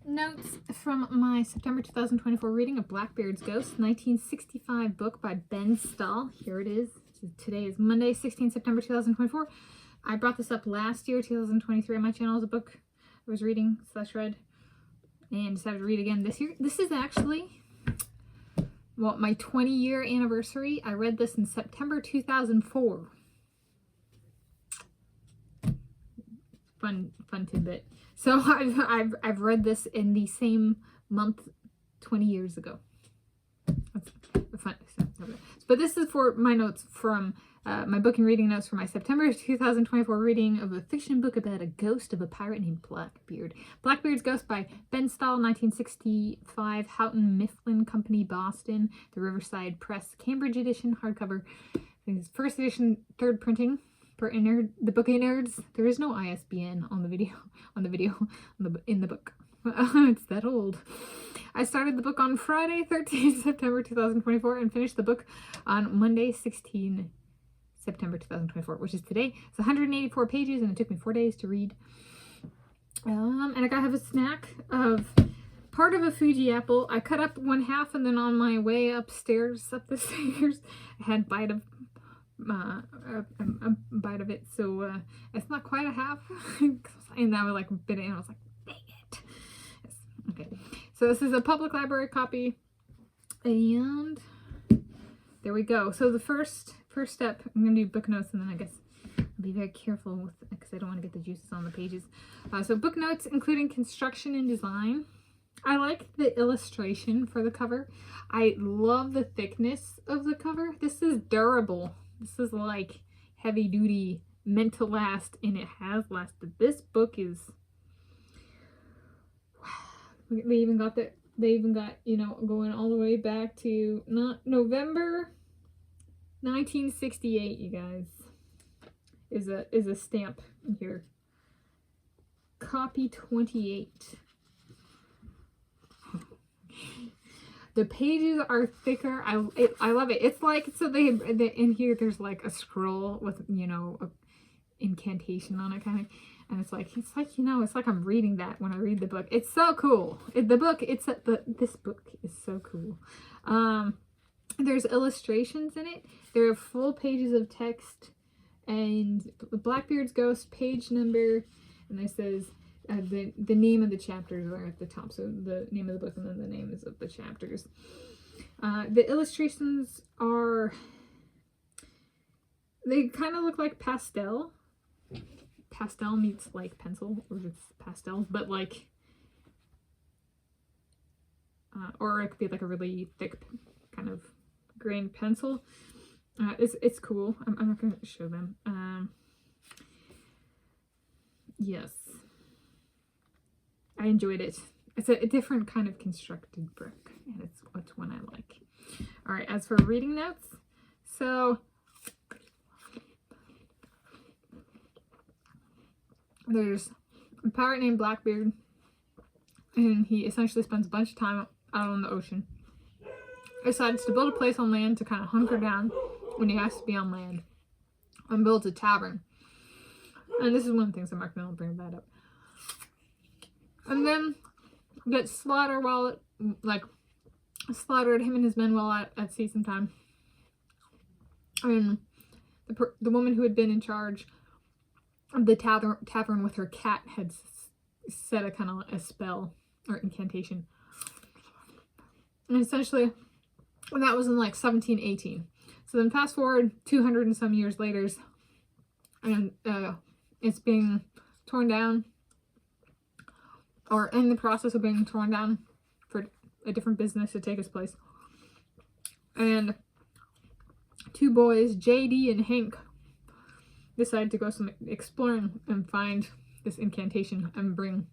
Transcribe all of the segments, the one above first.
Notes from my September 2024 reading of Blackbeard's Ghost, 1965 book by Ben Stahl. Here it is. Today is Monday, 16 September 2024. I brought this up last year, 2023, on my channel as a book I was reading / read, and decided to read again this year. This is actually, well, my 20-year anniversary. I read this in September 2004. Fun tidbit. So I've read this in the same month 20 years ago. That's fun. But this is for my notes from my book and reading notes for my September 2024 reading of a fiction book about a ghost of a pirate named Blackbeard. Blackbeard's Ghost by Ben Stahl, 1965, Houghton Mifflin Company Boston, the Riverside Press Cambridge edition, hardcover. It's first edition, third printing. For the book nerds, there is no ISBN on the video, in the book. It's that old. I started the book on Friday, 13 September 2024, and finished the book on Monday, 16 September 2024, which is today. It's 184 pages, and it took me 4 days to read. And I gotta have a snack of part of a Fuji apple. I cut up one half, and then on my way upstairs, up the stairs, I had a bite of it, so it's not quite a half. And I was like bit it, and I was like, dang it. Yes. Okay, so this is a public library copy, and there we go. So the first step, I'm gonna do book notes, and then I guess I'll be very careful with it because I don't want to get the juices on the pages. So book notes, including construction and design. I like the illustration for the cover. I love the thickness of the cover. This is durable. This is like heavy duty, meant to last, and it has lasted. This book is, they even got, you know, going all the way back to November 1968, you guys, is a stamp in here. Copy 28. The pages are thicker. I love it. It's like, so they in here there's like a scroll with, you know, a incantation on it kind of, and it's like you know, it's like I'm reading that when I read the book. It's so cool. This book is so cool. There's illustrations in it. There are full pages of text, and Blackbeard's Ghost page number, and it says the name of the chapters are at the top, so the name of the book and then the names of the chapters. The illustrations are, they kind of look like pastel meets like pencil, or just pastels, but like, or it could be like a really thick kind of grained pencil. It's cool. I'm not gonna show them. Yes, I enjoyed it. It's a different kind of constructed book, and it's one I like. All right, as for reading notes, so there's a pirate named Blackbeard, and he essentially spends a bunch of time out on the ocean. Decides to build a place on land to kind of hunker down when he has to be on land, and builds a tavern. And this is one of the things I'm not going to bring that up. And then gets slaughtered slaughtered, him and his men, while at sea sometime. And the woman who had been in charge of the tavern with her cat had set a kind of a spell or incantation. And essentially, that was in like 1718. So then fast forward 200 and some years later, and it's being torn down, or in the process of being torn down for a different business to take its place. And two boys, JD and Hank, decide to go some exploring and find this incantation and bring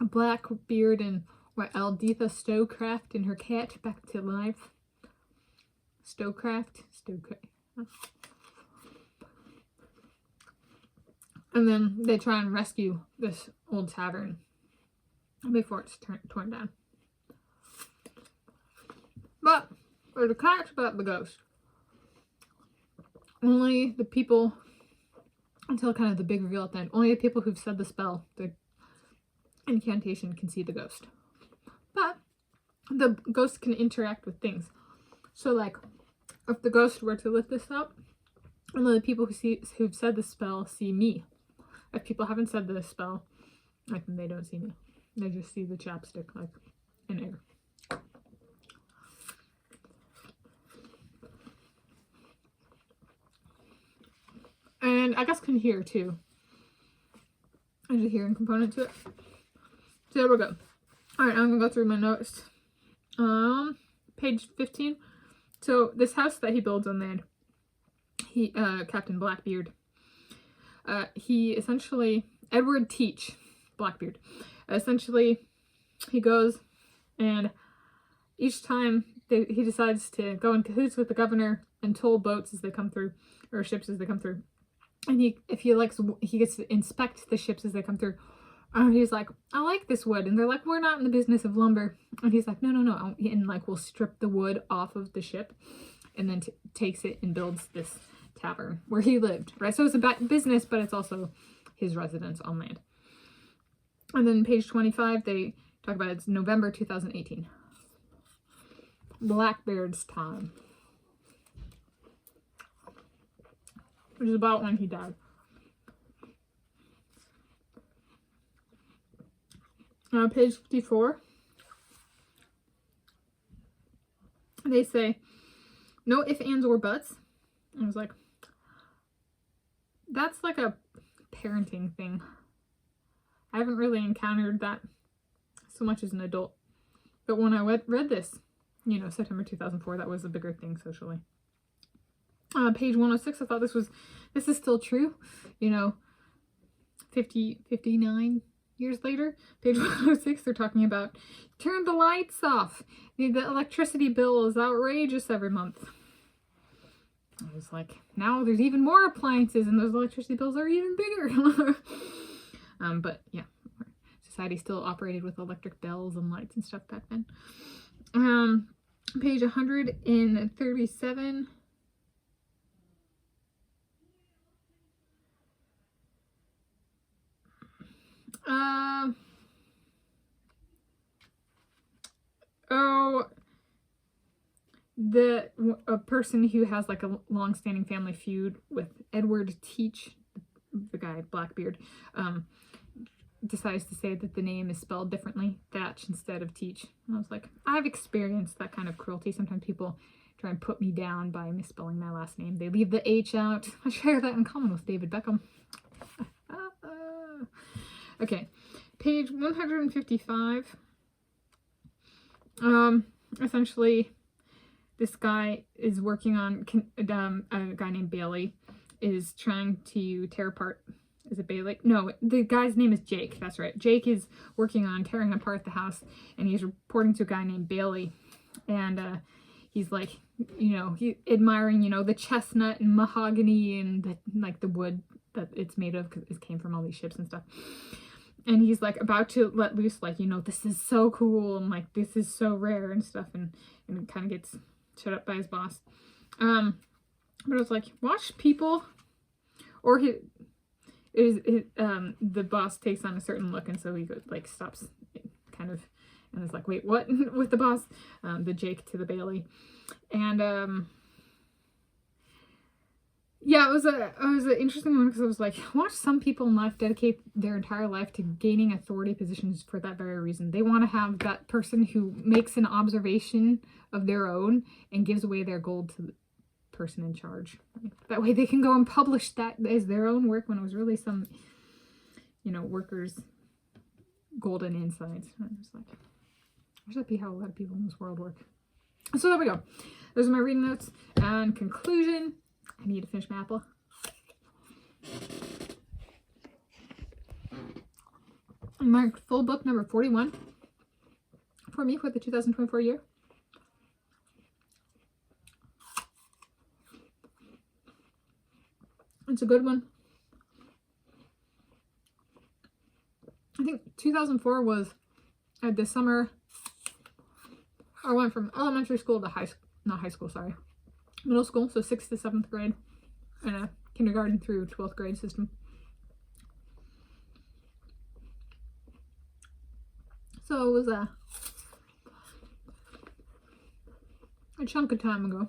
Blackbeard and Alditha Stowcraft and her cat back to life. Stowcraft. And then they try and rescue this old tavern before it's torn down. But there's a catch about the ghost. Only the people, until kind of the big reveal at the end, only the people who've said the spell, the incantation, can see the ghost. the ghost can interact with things. So like, if the ghost were to lift this up, and the people who've said the spell see me. If people haven't said the spell, like, they don't see me. They just see the chapstick, like, in air. And I guess can hear too. There's a hearing component to it. So there we go. Alright, I'm gonna go through my notes. Page 15. So this house that he builds on land, Captain Blackbeard, he essentially, Edward Teach, Blackbeard, essentially he goes and each time he decides to go in cahoots with the governor and toll boats as they come through, or ships as they come through. And he gets to inspect the ships as they come through. And he's like, I like this wood. And they're like, we're not in the business of lumber. And he's like, no. And like, we'll strip the wood off of the ship and then takes it and builds this tavern where he lived, right? So it's a business, but it's also his residence on land. And then page 25, they talk about it's November 2018. Blackbeard's time. Which is about when he died. Page 54. They say, no ifs, ands, or buts. I was like, that's like a parenting thing. I haven't really encountered that so much as an adult. But when I read this, you know, September 2004, that was a bigger thing socially. Page 106, I thought this is still true, you know, 59 years later. Page 106, they're talking about, turn the lights off. The electricity bill is outrageous every month. I was like, now there's even more appliances and those electricity bills are even bigger. But yeah, society still operated with electric bells and lights and stuff back then. Page 137. A person who has like a long-standing family feud with Edward Teach, the guy Blackbeard, decides to say that the name is spelled differently, Thatch instead of Teach. And I was like, I've experienced that kind of cruelty. Sometimes people try and put me down by misspelling my last name. They leave the H out. I share that in common with David Beckham. Okay, page 155. Essentially, this guy is working on, a guy named Bailey is trying to tear apart, is it Bailey? No, the guy's name is Jake, that's right. Jake is working on tearing apart the house, and he's reporting to a guy named Bailey, and he's like, you know, admiring, you know, the chestnut and mahogany and the wood that it's made of, because it came from all these ships and stuff. And he's like about to let loose, like, you know, this is so cool and like this is so rare and stuff, and kind of gets shut up by his boss. But I was like, watch people, or the boss takes on a certain look, and so he goes, like, stops kind of, and is like, wait, what? With the boss, the Jake to the Bailey, and yeah, it was an interesting one, because I was like, watch some people in life dedicate their entire life to gaining authority positions for that very reason. They want to have that person who makes an observation of their own and gives away their gold to the person in charge. That way they can go and publish that as their own work, when it was really some, you know, workers' golden insights. I was like, I wish that'd be how a lot of people in this world work. So there we go. Those are my reading notes. And conclusion, I need to finish my apple. My full book number 41 for me for the 2024 year. It's a good one. I think 2004 was this summer. I went from elementary school to middle school, so 6th to 7th grade, and a kindergarten through 12th grade system. So it was a chunk of time ago.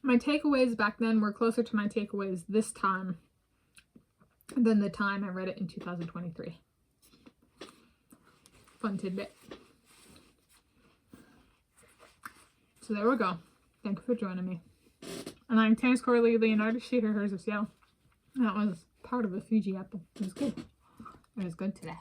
My takeaways back then were closer to my takeaways this time than the time I read it in 2023. Fun tidbit. So there we go. Thank you for joining me. And I'm Tanis Coralee Leonhardi. She, her, hers, of Seattle. That was part of a Fuji apple. It was good. It was good today.